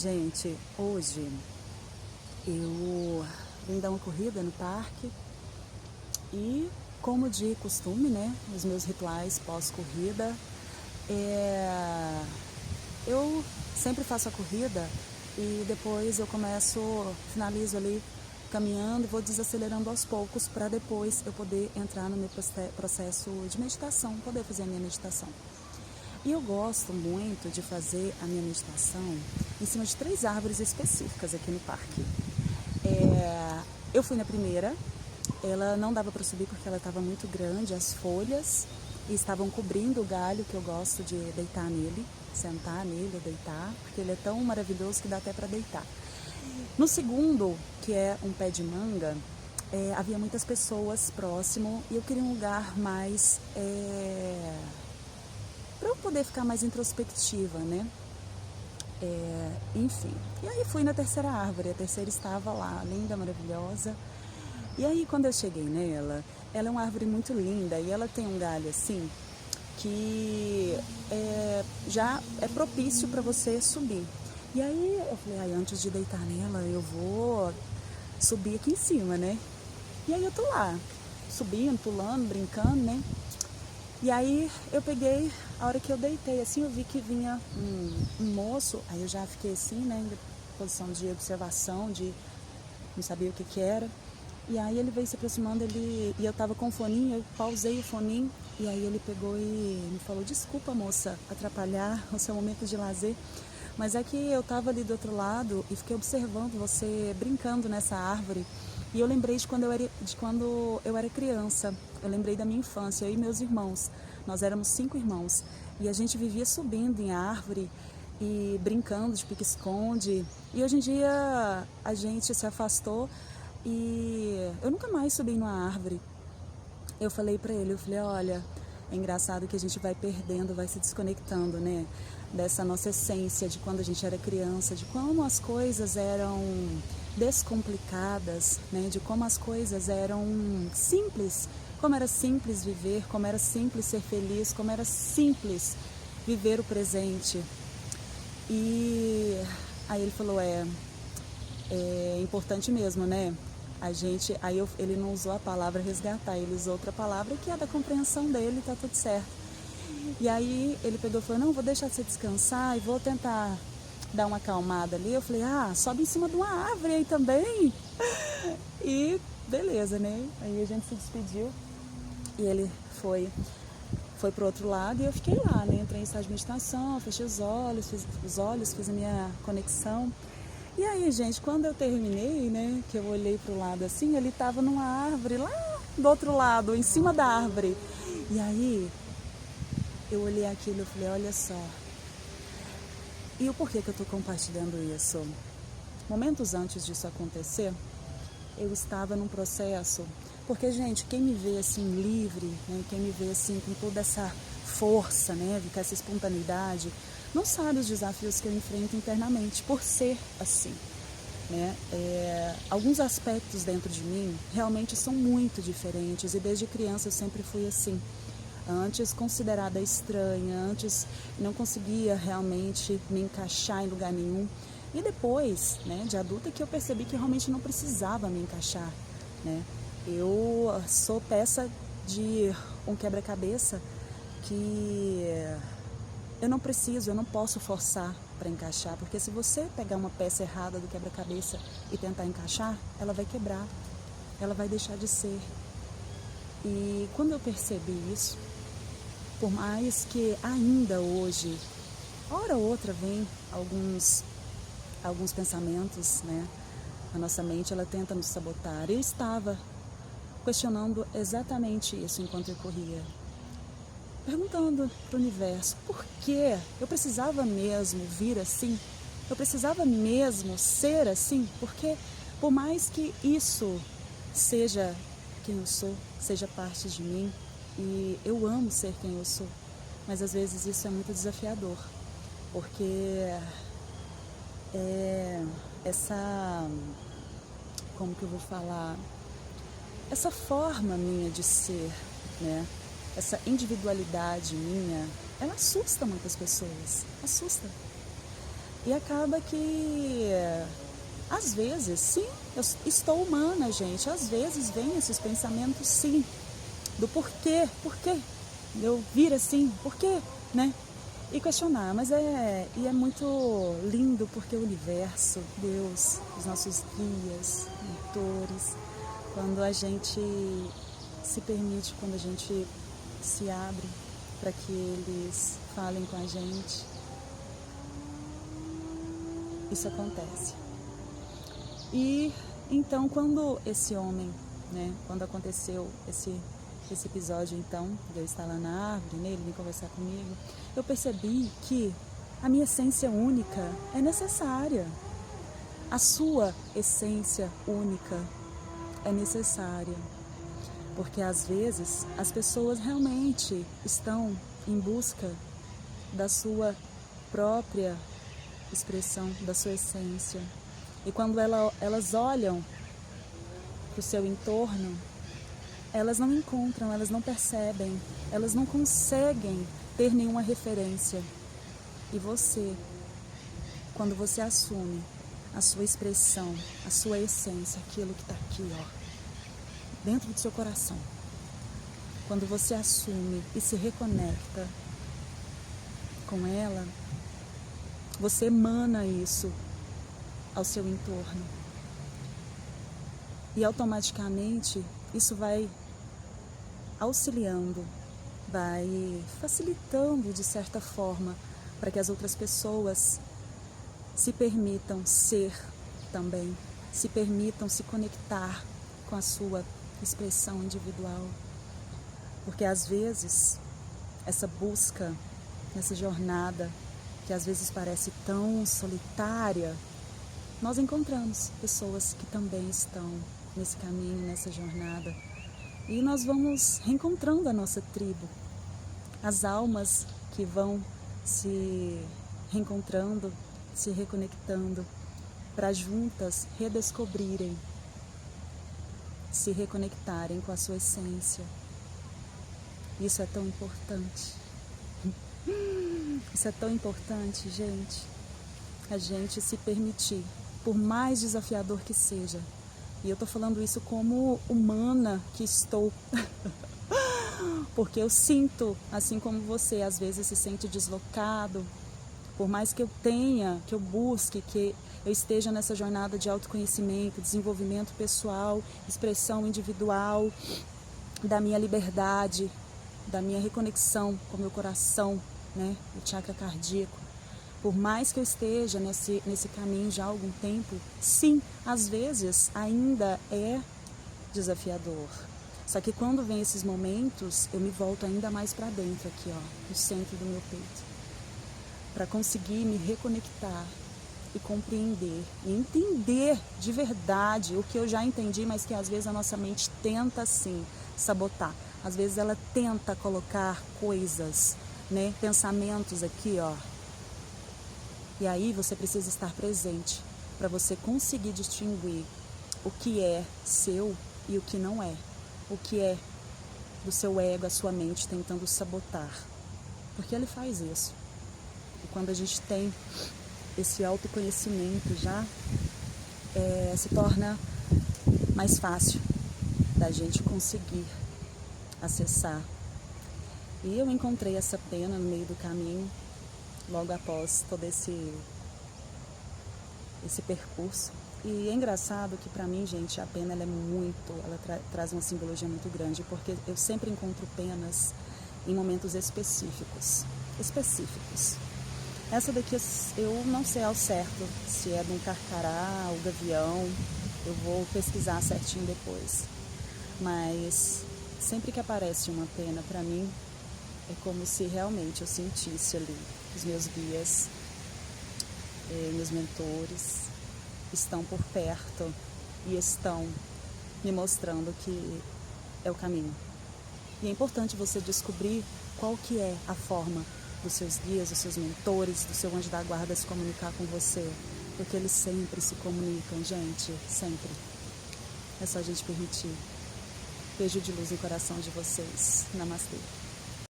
Gente, hoje eu vim dar uma corrida no parque e, como de costume, né, os meus rituais pós-corrida, eu sempre faço a corrida e depois eu finalizo ali caminhando e vou desacelerando aos poucos para depois eu poder entrar no meu processo de meditação, poder fazer a minha meditação. E eu gosto muito de fazer a minha meditação em cima de 3 árvores específicas aqui no parque. Eu fui na primeira, ela não dava para subir porque ela estava muito grande, as folhas estavam cobrindo o galho, que eu gosto de deitar nele, sentar nele ou deitar, porque ele é tão maravilhoso que dá até para deitar. No segundo, que é um pé de manga, havia muitas pessoas próximo e eu queria um lugar mais... para eu poder ficar mais introspectiva, né? Enfim. E aí fui na terceira árvore, a terceira estava lá, linda, maravilhosa. E aí quando eu cheguei nela, ela é uma árvore muito linda e ela tem um galho assim que já é propício para você subir. E aí eu falei, antes de deitar nela, eu vou subir aqui em cima, né? E aí eu tô lá, subindo, pulando, brincando, né? E aí eu peguei, a hora que eu deitei assim, eu vi que vinha um moço, aí eu já fiquei assim, né, em posição de observação, de não sabia o que era. E aí ele veio se aproximando, e eu tava com o foninho, eu pausei o foninho, e aí ele pegou e me falou, desculpa moça, atrapalhar o seu momento de lazer, mas é que eu tava ali do outro lado e fiquei observando você brincando nessa árvore. E eu lembrei de quando eu era criança, eu lembrei da minha infância, eu e meus irmãos. Nós éramos 5 irmãos e a gente vivia subindo em árvore e brincando de pique-esconde. E hoje em dia a gente se afastou e eu nunca mais subi numa árvore. Eu falei pra ele, olha, é engraçado que a gente vai perdendo, vai se desconectando, né? Dessa nossa essência de quando a gente era criança, de como as coisas eram descomplicadas, né? De como as coisas eram simples, como era simples viver, como era simples ser feliz, como era simples viver o presente. E aí ele falou, é importante mesmo, né? Ele não usou a palavra resgatar, ele usou outra palavra que é da compreensão dele, tá tudo certo. E aí ele pegou e falou, não, vou deixar você descansar e vou tentar dar uma acalmada ali. Eu falei, sobe em cima de uma árvore aí também. E beleza, né? Aí a gente se despediu e ele foi pro outro lado e eu fiquei lá, né? Entrei em estado de meditação, fechei os olhos, fiz a minha conexão. E aí, gente, quando eu terminei, né, que eu olhei pro lado assim, ele tava numa árvore lá do outro lado, em cima da árvore. E aí, eu olhei aquilo e falei, olha só. E o porquê que eu tô compartilhando isso? Momentos antes disso acontecer, eu estava num processo, porque, gente, quem me vê assim livre, né, quem me vê assim com toda essa força, né, com essa espontaneidade, não sabe os desafios que eu enfrento internamente por ser assim, né? Alguns aspectos dentro de mim realmente são muito diferentes e desde criança eu sempre fui assim. Antes considerada estranha, antes não conseguia realmente me encaixar em lugar nenhum. E depois, né, de adulta, que eu percebi que realmente não precisava me encaixar, né? Eu sou peça de um quebra-cabeça que eu não posso forçar para encaixar, porque se você pegar uma peça errada do quebra-cabeça e tentar encaixar, ela vai quebrar, ela vai deixar de ser. E quando eu percebi isso, por mais que ainda hoje, hora ou outra, vem alguns pensamentos, né? A nossa mente, ela tenta nos sabotar. Eu estava questionando exatamente isso enquanto eu corria. Perguntando para o universo, por que eu precisava mesmo vir assim? Eu precisava mesmo ser assim? Porque por mais que isso seja quem eu sou, seja parte de mim, e eu amo ser quem eu sou, mas às vezes isso é muito desafiador, porque como que eu vou falar? Essa forma minha de ser, né? Essa individualidade minha, ela assusta muitas pessoas, assusta. E acaba que, às vezes, sim, eu estou humana, gente. Às vezes vem esses pensamentos, sim, do porquê eu vir assim, porquê, né? E questionar, mas é muito lindo porque o universo, Deus, os nossos guias, mentores, quando a gente se permite, quando a gente se abre para que eles falem com a gente, isso acontece. E então quando esse homem, né, quando aconteceu esse episódio então, de eu estar lá na árvore, né, ele vir conversar comigo, eu percebi que a minha essência única é necessária. A sua essência única é necessária. Porque às vezes as pessoas realmente estão em busca da sua própria expressão, da sua essência. E quando elas olham para o seu entorno, elas não encontram, elas não percebem, elas não conseguem ter nenhuma referência. E você, quando você assume a sua expressão, a sua essência, aquilo que está aqui, ó, dentro do seu coração, quando você assume e se reconecta com ela, você emana isso ao seu entorno. E automaticamente isso vai auxiliando, vai facilitando de certa forma para que as outras pessoas se permitam ser também, se permitam se conectar com a sua expressão individual. Porque às vezes essa busca, essa jornada que às vezes parece tão solitária, nós encontramos pessoas que também estão nesse caminho, nessa jornada. E nós vamos reencontrando a nossa tribo, as almas que vão se reencontrando, se reconectando, para juntas redescobrirem, se reconectarem com a sua essência. Isso é tão importante. Isso é tão importante, gente. A gente se permitir, por mais desafiador que seja. E eu tô falando isso como humana que estou. Porque eu sinto, assim como você, às vezes se sente deslocado. Por mais que eu tenha, que eu busque, que eu esteja nessa jornada de autoconhecimento, desenvolvimento pessoal, expressão individual, da minha liberdade, da minha reconexão com o meu coração, né, o chakra cardíaco. Por mais que eu esteja nesse caminho já há algum tempo, sim, às vezes ainda é desafiador. Só que quando vem esses momentos, eu me volto ainda mais para dentro aqui, ó, no centro do meu peito, para conseguir me reconectar e compreender, e entender de verdade o que eu já entendi, mas que às vezes a nossa mente tenta sim sabotar. Às vezes ela tenta colocar coisas, né, pensamentos aqui, ó. E aí você precisa estar presente para você conseguir distinguir o que é seu e o que não é. O que é do seu ego, a sua mente tentando sabotar. Porque ele faz isso. E quando a gente tem esse autoconhecimento já, se torna mais fácil da gente conseguir acessar. E eu encontrei essa pena no meio do caminho, logo após todo esse percurso. E é engraçado que para mim, gente, a pena ela traz uma simbologia muito grande, porque eu sempre encontro penas em momentos específicos. Essa daqui eu não sei ao certo se é de um carcará ou gavião, eu vou pesquisar certinho depois. Mas sempre que aparece uma pena para mim, é como se realmente eu sentisse ali os meus guias, meus mentores estão por perto e estão me mostrando que é o caminho. E é importante você descobrir qual que é a forma dos seus guias, dos seus mentores, do seu anjo da guarda se comunicar com você, porque eles sempre se comunicam, gente, sempre. É só a gente permitir. Beijo de luz no coração de vocês. Namastê.